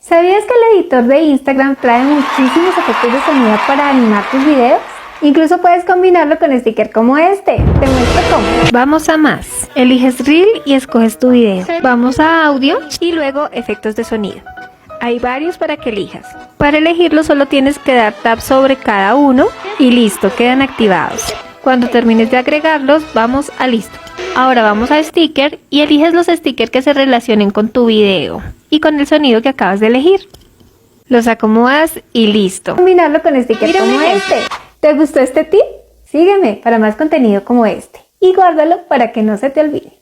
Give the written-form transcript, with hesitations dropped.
¿Sabías que el editor de Instagram trae muchísimos efectos de sonido para animar tus videos? Incluso puedes combinarlo con stickers como este. Te muestro cómo. Vamos a más. Eliges Reel y escoges tu video. Vamos a audio y luego efectos de sonido. Hay varios para que elijas. Para elegirlo solo tienes que dar tap sobre cada uno y listo, quedan activados. Cuando termines de agregarlos, vamos a listo. Ahora vamos a sticker y eliges los stickers que se relacionen con tu video y con el sonido que acabas de elegir. Los acomodas y listo. Combinarlo con stickers como este. ¿Te gustó este tip? Sígueme para más contenido como este y guárdalo para que no se te olvide.